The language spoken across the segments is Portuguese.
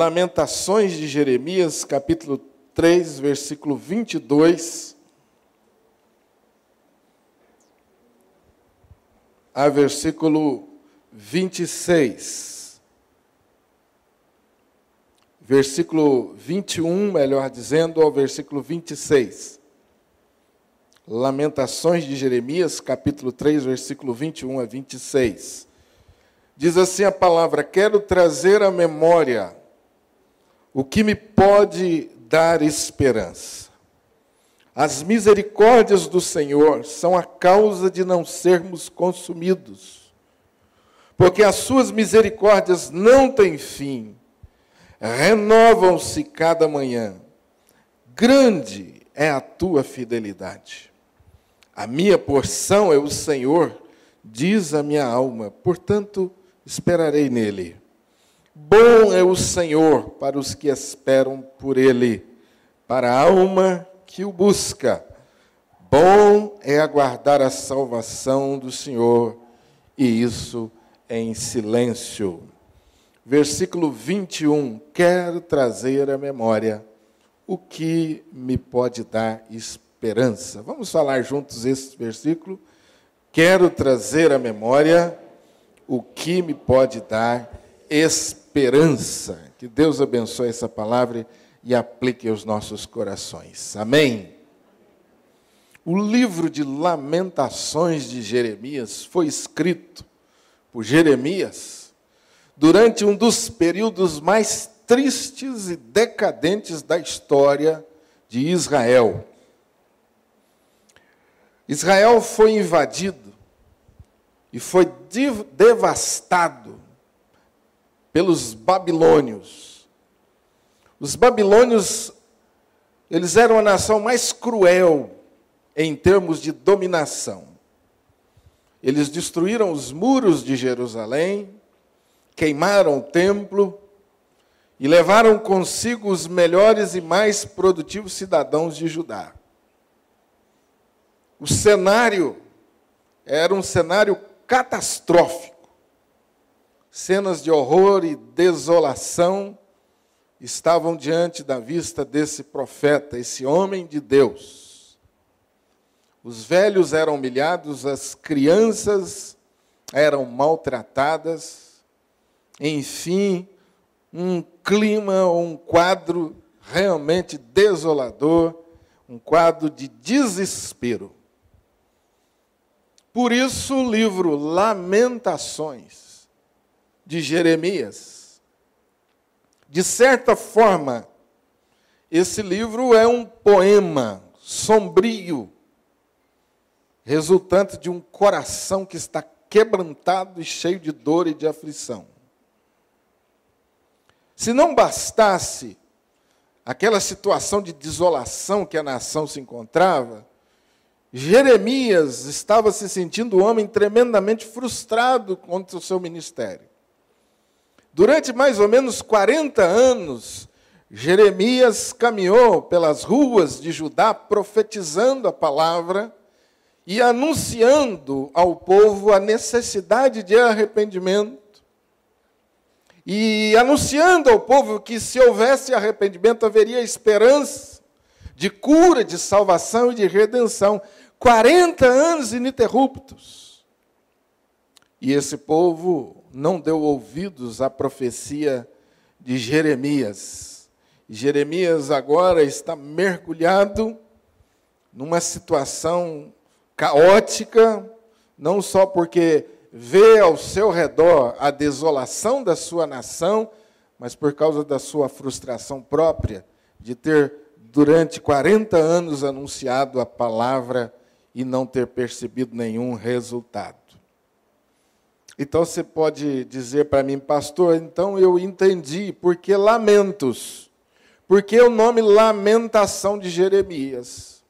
Lamentações de Jeremias, capítulo 3, versículo 22 a versículo 26. Versículo 21, melhor dizendo, ao versículo 26. Lamentações de Jeremias, capítulo 3, versículo 21 a 26. Diz assim a palavra: quero trazer à memória o que me pode dar esperança. As misericórdias do Senhor são a causa de não sermos consumidos, porque as suas misericórdias não têm fim, renovam-se cada manhã. Grande é a tua fidelidade. A minha porção é o Senhor, diz a minha alma, portanto esperarei nele. Bom é o Senhor para os que esperam por ele, para a alma que o busca. Bom é aguardar a salvação do Senhor, e isso em silêncio. Versículo 21, quero trazer à memória o que me pode dar esperança. Vamos falar juntos esse versículo? Quero trazer à memória o que me pode dar esperança. Que Deus abençoe essa palavra e aplique aos nossos corações. Amém? O livro de Lamentações de Jeremias foi escrito por Jeremias durante um dos períodos mais tristes e decadentes da história de Israel. Israel foi invadido e foi devastado pelos babilônios. Os babilônios, eles eram a nação mais cruel em termos de dominação. Eles destruíram os muros de Jerusalém, queimaram o templo e levaram consigo os melhores e mais produtivos cidadãos de Judá. O cenário era um cenário catastrófico. Cenas de horror e desolação estavam diante da vista desse profeta, esse homem de Deus. Os velhos eram humilhados, as crianças eram maltratadas, enfim, um clima, um quadro realmente desolador, um quadro de desespero. Por isso o livro Lamentações de Jeremias, de certa forma, esse livro é um poema sombrio, resultante de um coração que está quebrantado e cheio de dor e de aflição. Se não bastasse aquela situação de desolação que a nação se encontrava, Jeremias estava se sentindo um homem tremendamente frustrado contra o seu ministério. Durante mais ou menos 40 anos, Jeremias caminhou pelas ruas de Judá profetizando a palavra e anunciando ao povo a necessidade de arrependimento. E anunciando ao povo que se houvesse arrependimento haveria esperança de cura, de salvação e de redenção. 40 anos ininterruptos. E esse povo não deu ouvidos à profecia de Jeremias. E Jeremias agora está mergulhado numa situação caótica, não só porque vê ao seu redor a desolação da sua nação, mas por causa da sua frustração própria de ter, durante 40 anos, anunciado a palavra e não ter percebido nenhum resultado. Então você pode dizer para mim, pastor, então eu entendi, por que lamentos? Por que o nome Lamentação de Jeremias?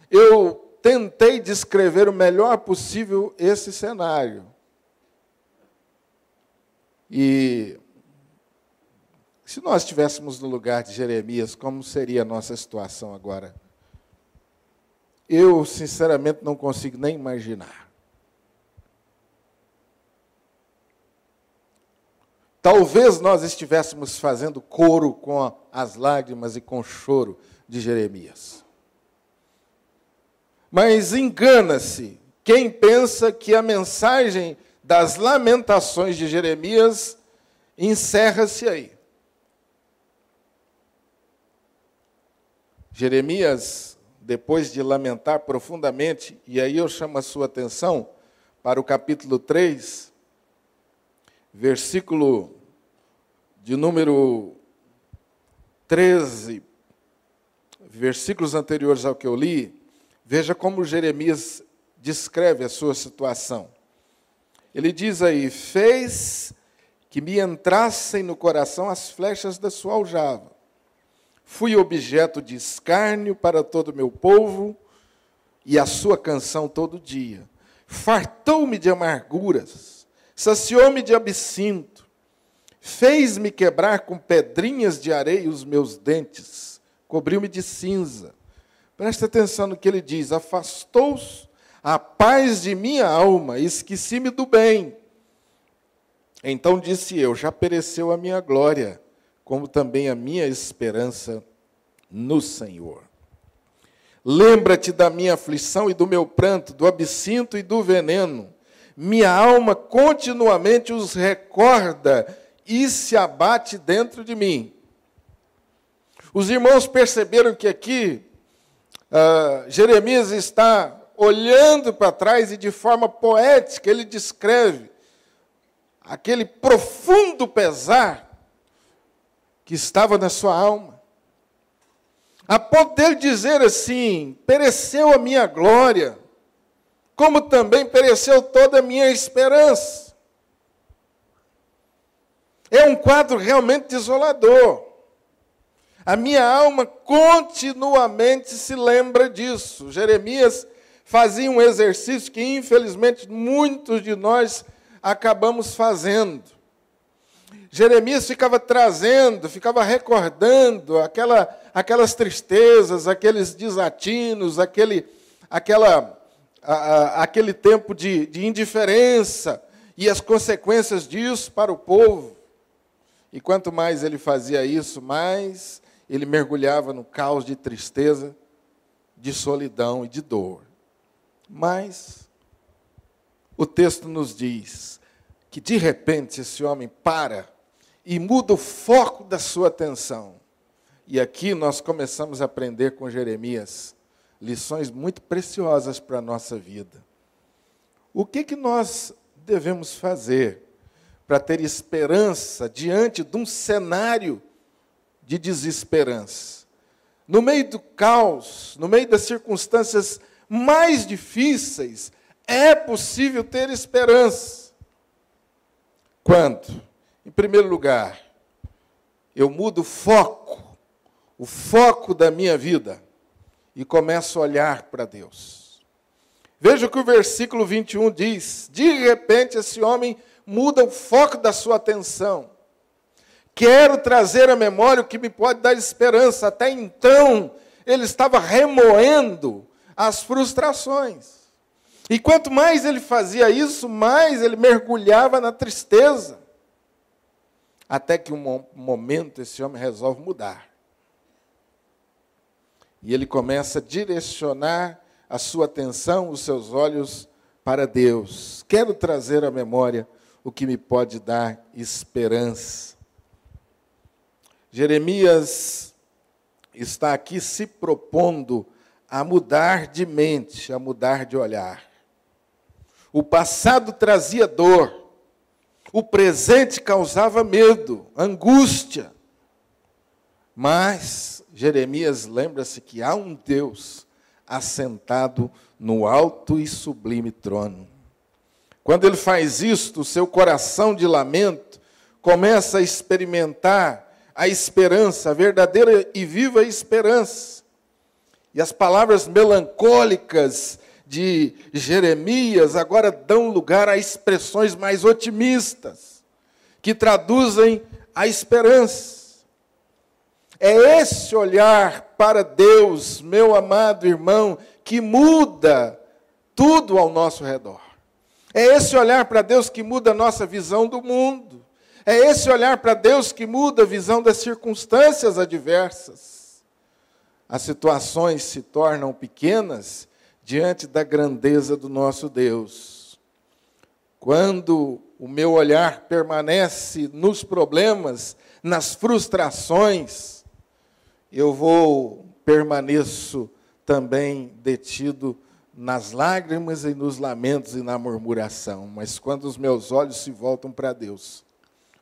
Eu tentei descrever o melhor possível esse cenário. E se nós estivéssemos no lugar de Jeremias, como seria a nossa situação agora? Eu, sinceramente, não consigo nem imaginar. Talvez nós estivéssemos fazendo coro com as lágrimas e com o choro de Jeremias. Mas engana-se quem pensa que a mensagem das lamentações de Jeremias encerra-se aí. Jeremias, depois de lamentar profundamente, e aí eu chamo a sua atenção para o capítulo 3, versículo de número 13, versículos anteriores ao que eu li, veja como Jeremias descreve a sua situação. Ele diz aí: fez que me entrassem no coração as flechas da sua aljava. Fui objeto de escárnio para todo o meu povo e a sua canção todo dia. Fartou-me de amarguras, saciou-me de absinto, fez-me quebrar com pedrinhas de areia os meus dentes, cobriu-me de cinza. Presta atenção no que ele diz: afastou-se a paz de minha alma, esqueci-me do bem. Então disse eu: já pereceu a minha glória, como também a minha esperança no Senhor. Lembra-te da minha aflição e do meu pranto, do absinto e do veneno. Minha alma continuamente os recorda e se abate dentro de mim. Os irmãos perceberam que aqui Jeremias está olhando para trás e de forma poética ele descreve aquele profundo pesar que estava na sua alma. A ponto dele dizer assim: pereceu a minha glória, como também pereceu toda a minha esperança. É um quadro realmente desolador. A minha alma continuamente se lembra disso. Jeremias fazia um exercício que, infelizmente, muitos de nós acabamos fazendo. Jeremias ficava trazendo, ficava recordando aquelas tristezas, aqueles desatinos, aquele tempo de indiferença e as consequências disso para o povo. E quanto mais ele fazia isso, mais ele mergulhava no caos de tristeza, de solidão e de dor. Mas o texto nos diz que, de repente, esse homem para e muda o foco da sua atenção. E aqui nós começamos a aprender com Jeremias lições muito preciosas para a nossa vida. O que nós devemos fazer para ter esperança diante de um cenário de desesperança? No meio do caos, no meio das circunstâncias mais difíceis, é possível ter esperança. Quando, em primeiro lugar, eu mudo o foco da minha vida, e começo a olhar para Deus. Veja o que o versículo 21 diz: de repente esse homem muda o foco da sua atenção. Quero trazer à memória o que me pode dar esperança. Até então, ele estava remoendo as frustrações. E quanto mais ele fazia isso, mais ele mergulhava na tristeza. Até que um momento esse homem resolve mudar. E ele começa a direcionar a sua atenção, os seus olhos para Deus. Quero trazer à memória o que me pode dar esperança. Jeremias está aqui se propondo a mudar de mente, a mudar de olhar. O passado trazia dor, o presente causava medo, angústia. Mas Jeremias lembra-se que há um Deus assentado no alto e sublime trono. Quando ele faz isto, o seu coração de lamento começa a experimentar a esperança, a verdadeira e viva esperança. E as palavras melancólicas de Jeremias agora dão lugar a expressões mais otimistas, que traduzem a esperança. É esse olhar para Deus, meu amado irmão, que muda tudo ao nosso redor. É esse olhar para Deus que muda a nossa visão do mundo. É esse olhar para Deus que muda a visão das circunstâncias adversas. As situações se tornam pequenas diante da grandeza do nosso Deus. Quando o meu olhar permanece nos problemas, nas frustrações, eu permaneço também detido nas lágrimas e nos lamentos e na murmuração. Mas quando os meus olhos se voltam para Deus,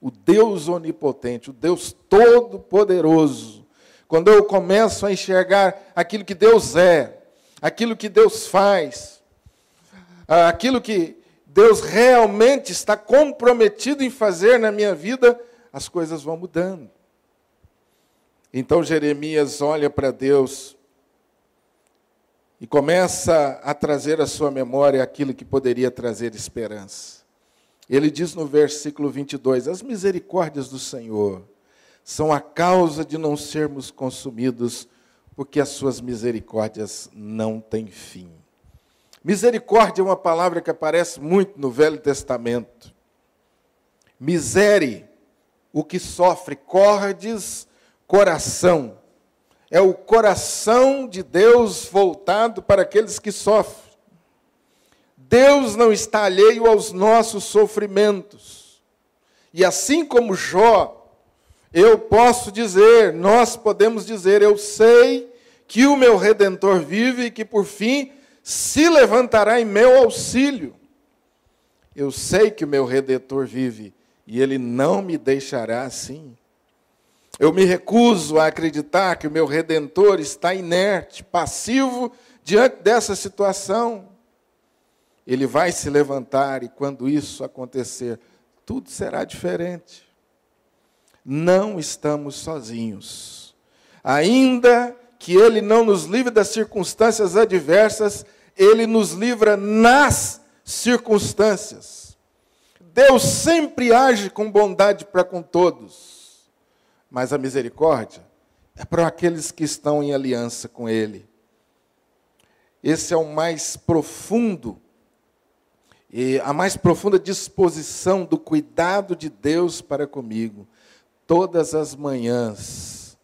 o Deus onipotente, o Deus todo-poderoso, quando eu começo a enxergar aquilo que Deus é, aquilo que Deus faz, aquilo que Deus realmente está comprometido em fazer na minha vida, as coisas vão mudando. Então Jeremias olha para Deus e começa a trazer à sua memória aquilo que poderia trazer esperança. Ele diz no versículo 22, as misericórdias do Senhor são a causa de não sermos consumidos, porque as suas misericórdias não têm fim. Misericórdia é uma palavra que aparece muito no Velho Testamento. Misere, o que sofre, cordes, coração. É o coração de Deus voltado para aqueles que sofrem. Deus não está alheio aos nossos sofrimentos. E assim como Jó, eu posso dizer, nós podemos dizer, eu sei que o meu Redentor vive e que por fim se levantará em meu auxílio. Eu sei que o meu Redentor vive e ele não me deixará assim. Eu me recuso a acreditar que o meu Redentor está inerte, passivo diante dessa situação. Ele vai se levantar e quando isso acontecer, tudo será diferente. Não estamos sozinhos. Ainda que Ele não nos livre das circunstâncias adversas, Ele nos livra nas circunstâncias. Deus sempre age com bondade para com todos, mas a misericórdia é para aqueles que estão em aliança com Ele. Esse é o mais profundo, e a mais profunda disposição do cuidado de Deus para comigo. Todas as manhãs,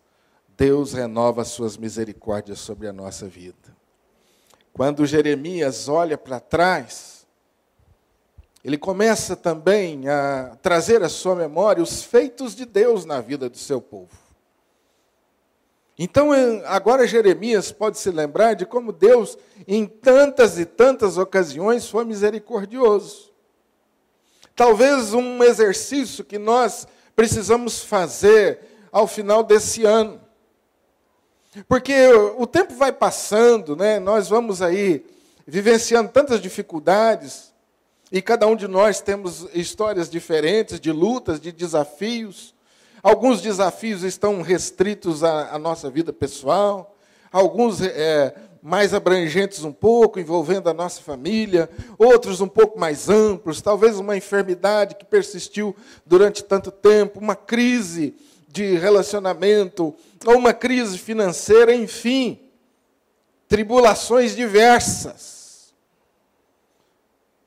Deus renova as suas misericórdias sobre a nossa vida. Quando Jeremias olha para trás, ele começa também a trazer à sua memória os feitos de Deus na vida do seu povo. Então, agora Jeremias pode se lembrar de como Deus, em tantas e tantas ocasiões, foi misericordioso. Talvez um exercício que nós precisamos fazer ao final desse ano. Porque o tempo vai passando, né? Nós vamos aí vivenciando tantas dificuldades, e cada um de nós temos histórias diferentes, de lutas, de desafios. Alguns desafios estão restritos à nossa vida pessoal, alguns mais abrangentes um pouco, envolvendo a nossa família, outros um pouco mais amplos, talvez uma enfermidade que persistiu durante tanto tempo, uma crise de relacionamento, ou uma crise financeira, enfim, tribulações diversas.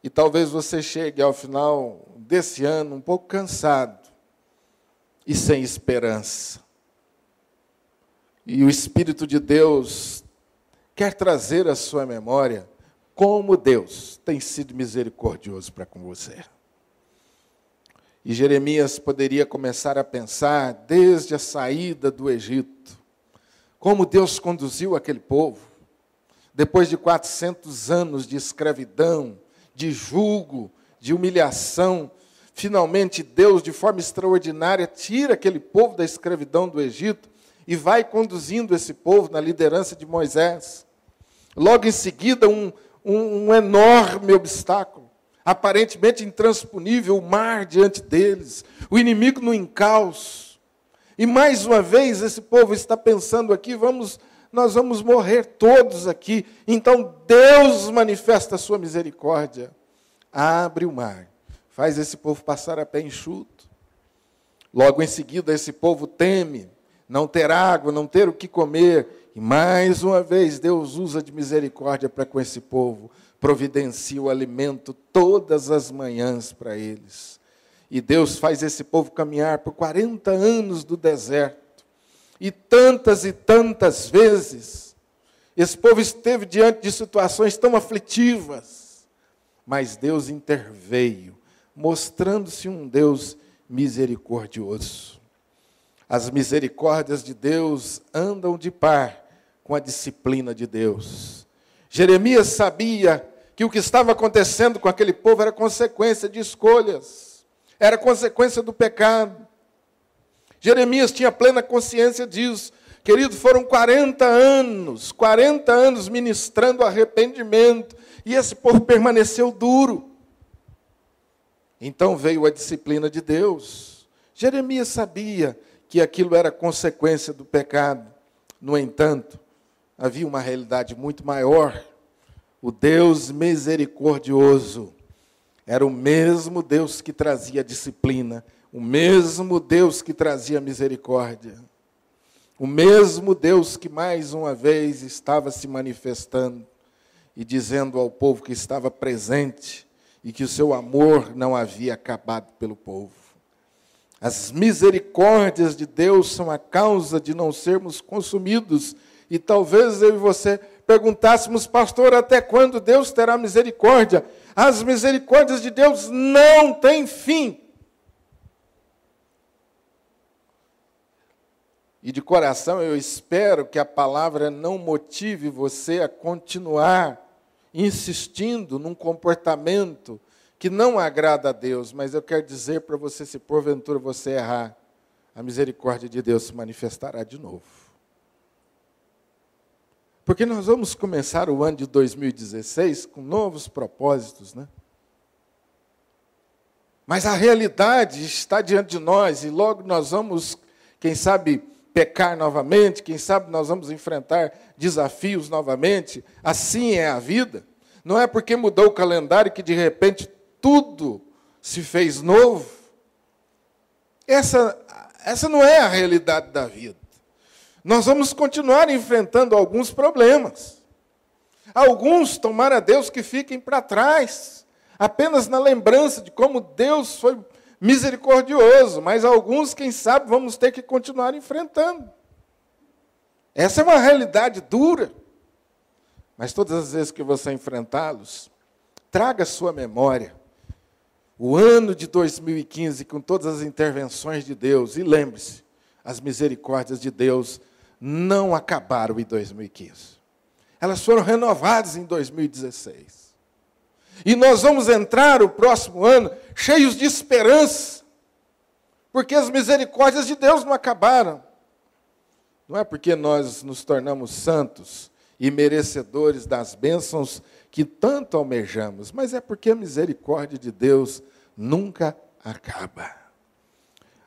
E talvez você chegue ao final desse ano um pouco cansado e sem esperança. E o Espírito de Deus quer trazer à sua memória como Deus tem sido misericordioso para com você. E Jeremias poderia começar a pensar desde a saída do Egito, como Deus conduziu aquele povo, depois de 400 anos de escravidão, de jugo, de humilhação. Finalmente, Deus, de forma extraordinária, tira aquele povo da escravidão do Egito e vai conduzindo esse povo na liderança de Moisés. Logo em seguida, um enorme obstáculo, aparentemente intransponível, o mar diante deles, o inimigo no encalço. E mais uma vez, esse povo está pensando aqui, nós vamos morrer todos aqui. Então, Deus manifesta a sua misericórdia, abre o mar, faz esse povo passar a pé enxuto. Logo em seguida, esse povo teme não ter água, não ter o que comer. E mais uma vez, Deus usa de misericórdia para com esse povo. Providencia o alimento todas as manhãs para eles. E Deus faz esse povo caminhar por 40 anos do deserto. E tantas vezes, esse povo esteve diante de situações tão aflitivas. Mas Deus interveio, mostrando-se um Deus misericordioso. As misericórdias de Deus andam de par com a disciplina de Deus. Jeremias sabia que o que estava acontecendo com aquele povo era consequência de escolhas, era consequência do pecado. Jeremias tinha plena consciência disso. Querido, foram 40 anos ministrando arrependimento, e esse povo permaneceu duro. Então veio a disciplina de Deus. Jeremias sabia que aquilo era consequência do pecado. No entanto, havia uma realidade muito maior. O Deus misericordioso era o mesmo Deus que trazia disciplina, o mesmo Deus que trazia misericórdia, o mesmo Deus que mais uma vez estava se manifestando e dizendo ao povo que estava presente e que o seu amor não havia acabado pelo povo. As misericórdias de Deus são a causa de não sermos consumidos. E talvez eu e você perguntássemos, pastor, até quando Deus terá misericórdia? As misericórdias de Deus não têm fim. E de coração eu espero que a palavra não motive você a continuar insistindo num comportamento que não agrada a Deus, mas eu quero dizer para você, se porventura você errar, a misericórdia de Deus se manifestará de novo. Porque nós vamos começar o ano de 2016 com novos propósitos, né? Mas a realidade está diante de nós e logo nós vamos, quem sabe, pecar novamente, quem sabe nós vamos enfrentar desafios novamente. Assim é a vida. Não é porque mudou o calendário que de repente tudo se fez novo. Essa não é a realidade da vida. Nós vamos continuar enfrentando alguns problemas. Alguns, tomara a Deus, que fiquem para trás, apenas na lembrança de como Deus foi misericordioso, mas alguns, quem sabe, vamos ter que continuar enfrentando. Essa é uma realidade dura, mas todas as vezes que você enfrentá-los, traga à sua memória o ano de 2015 com todas as intervenções de Deus, e lembre-se, as misericórdias de Deus não acabaram em 2015. Elas foram renovadas em 2016. E nós vamos entrar o próximo ano cheios de esperança, porque as misericórdias de Deus não acabaram. Não é porque nós nos tornamos santos e merecedores das bênçãos que tanto almejamos, mas é porque a misericórdia de Deus nunca acaba.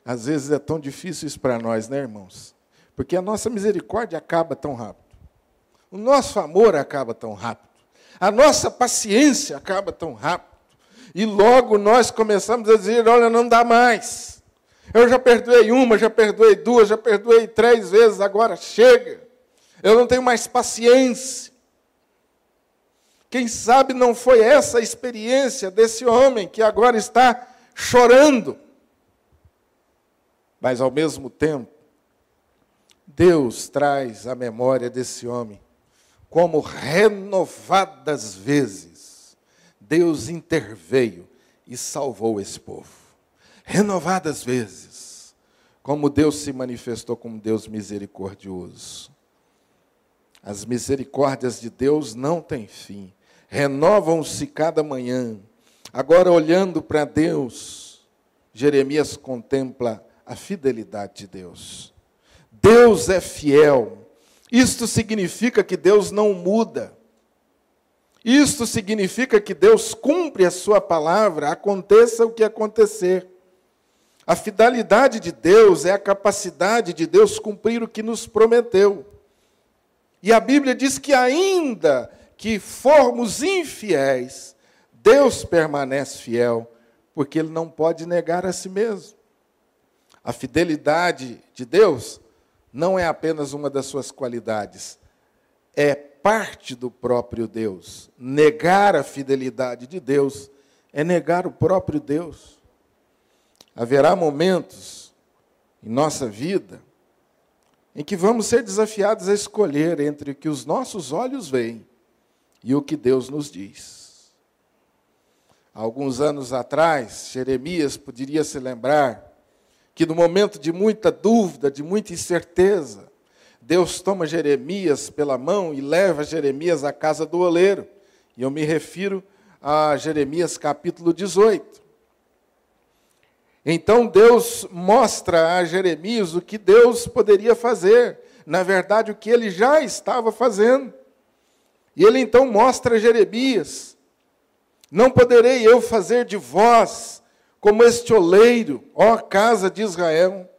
Às vezes é tão difícil isso para nós, né, irmãos? Porque a nossa misericórdia acaba tão rápido. O nosso amor acaba tão rápido. A nossa paciência acaba tão rápido. E logo nós começamos a dizer, olha, não dá mais. Eu já perdoei uma, já perdoei duas, já perdoei 3 vezes, agora chega. Eu não tenho mais paciência. Quem sabe não foi essa a experiência desse homem que agora está chorando. Mas, ao mesmo tempo, Deus traz à memória desse homem como renovadas vezes Deus interveio e salvou esse povo. Renovadas vezes, como Deus se manifestou como Deus misericordioso. As misericórdias de Deus não têm fim, renovam-se cada manhã. Agora, olhando para Deus, Jeremias contempla a fidelidade de Deus. Deus é fiel. Isto significa que Deus não muda. Isto significa que Deus cumpre a sua palavra, aconteça o que acontecer. A fidelidade de Deus é a capacidade de Deus cumprir o que nos prometeu. E a Bíblia diz que ainda que formos infiéis, Deus permanece fiel, porque Ele não pode negar a si mesmo. A fidelidade de Deus não é apenas uma das suas qualidades, é parte do próprio Deus. Negar a fidelidade de Deus é negar o próprio Deus. Haverá momentos em nossa vida em que vamos ser desafiados a escolher entre o que os nossos olhos veem e o que Deus nos diz. Há alguns anos atrás, Jeremias poderia se lembrar que no momento de muita dúvida, de muita incerteza, Deus toma Jeremias pela mão e leva Jeremias à casa do oleiro. E eu me refiro a Jeremias capítulo 18. Então Deus mostra a Jeremias o que Deus poderia fazer. Na verdade, o que ele já estava fazendo. E ele então mostra a Jeremias: não poderei eu fazer de vós como este oleiro, ó casa de Israel,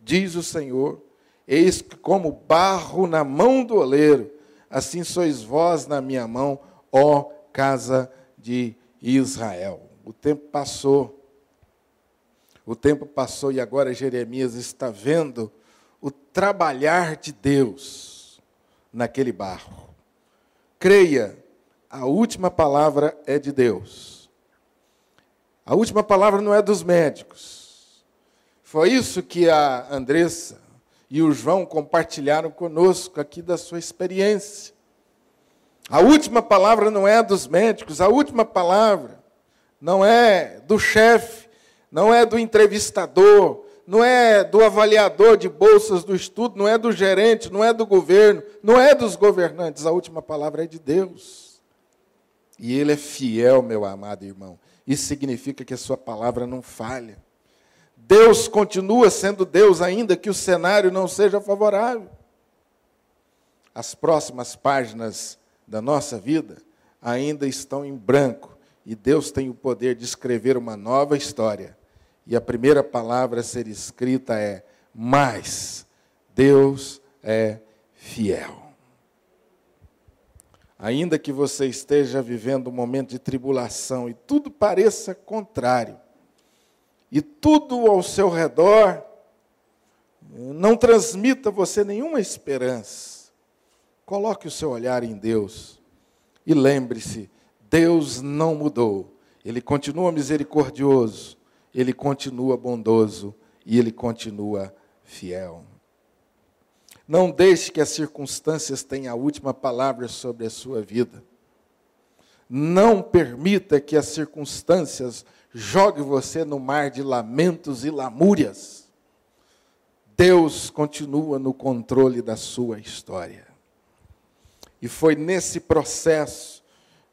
diz o Senhor. Eis que como barro na mão do oleiro, assim sois vós na minha mão, ó casa de Israel. O tempo passou e agora Jeremias está vendo o trabalhar de Deus naquele barro. Creia, a última palavra é de Deus. A última palavra não é dos médicos. Foi isso que a Andressa e o João compartilharam conosco aqui da sua experiência. A última palavra não é dos médicos, a última palavra não é do chefe, não é do entrevistador, não é do avaliador de bolsas do estudo, não é do gerente, não é do governo, não é dos governantes. A última palavra é de Deus. E Ele é fiel, meu amado irmão. Isso significa que a sua palavra não falha. Deus continua sendo Deus, ainda que o cenário não seja favorável. As próximas páginas da nossa vida ainda estão em branco, e Deus tem o poder de escrever uma nova história. E a primeira palavra a ser escrita é: mas Deus é fiel. Ainda que você esteja vivendo um momento de tribulação e tudo pareça contrário, e tudo ao seu redor não transmita a você nenhuma esperança, coloque o seu olhar em Deus e lembre-se, Deus não mudou. Ele continua misericordioso, Ele continua bondoso e Ele continua fiel. Não deixe que as circunstâncias tenham a última palavra sobre a sua vida. Não permita que as circunstâncias joguem você no mar de lamentos e lamúrias. Deus continua no controle da sua história. E foi nesse processo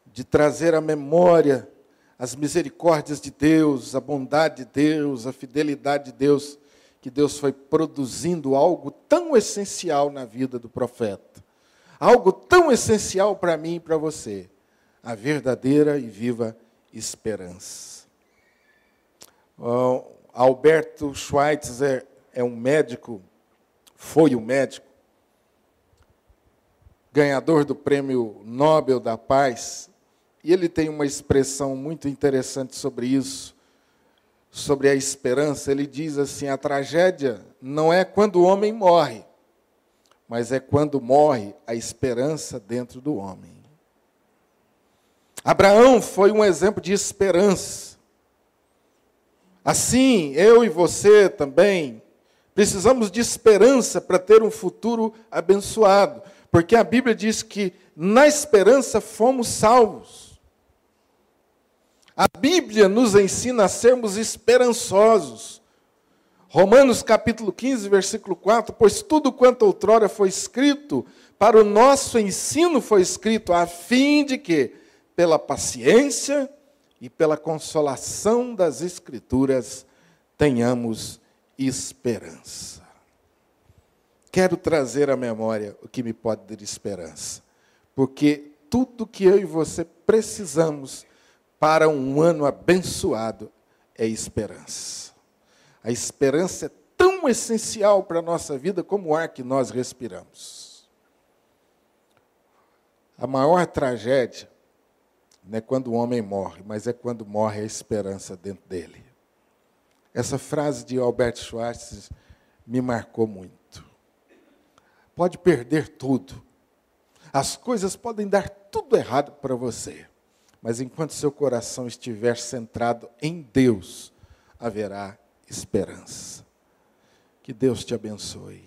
de trazer à memória as misericórdias de Deus, a bondade de Deus, a fidelidade de Deus, que Deus foi produzindo algo tão essencial na vida do profeta. Algo tão essencial para mim e para você. A verdadeira e viva esperança. Alberto Schweitzer é um médico, foi um médico, ganhador do Prêmio Nobel da Paz, e ele tem uma expressão muito interessante sobre isso, sobre a esperança. Ele diz assim: a tragédia não é quando o homem morre, mas é quando morre a esperança dentro do homem. Abraão foi um exemplo de esperança. Assim, eu e você também precisamos de esperança para ter um futuro abençoado, porque a Bíblia diz que na esperança fomos salvos. A Bíblia nos ensina a sermos esperançosos. Romanos capítulo 15, versículo 4, pois tudo quanto outrora foi escrito, para o nosso ensino foi escrito, a fim de que, pela paciência e pela consolação das Escrituras, tenhamos esperança. Quero trazer à memória o que me pode dar esperança, porque tudo que eu e você precisamos para um ano abençoado é esperança. A esperança é tão essencial para a nossa vida como o ar que nós respiramos. A maior tragédia não é quando o homem morre, mas é quando morre a esperança dentro dele. Essa frase de Albert Schweitzer me marcou muito. Pode perder tudo. As coisas podem dar tudo errado para você. Mas enquanto seu coração estiver centrado em Deus, haverá esperança. Que Deus te abençoe.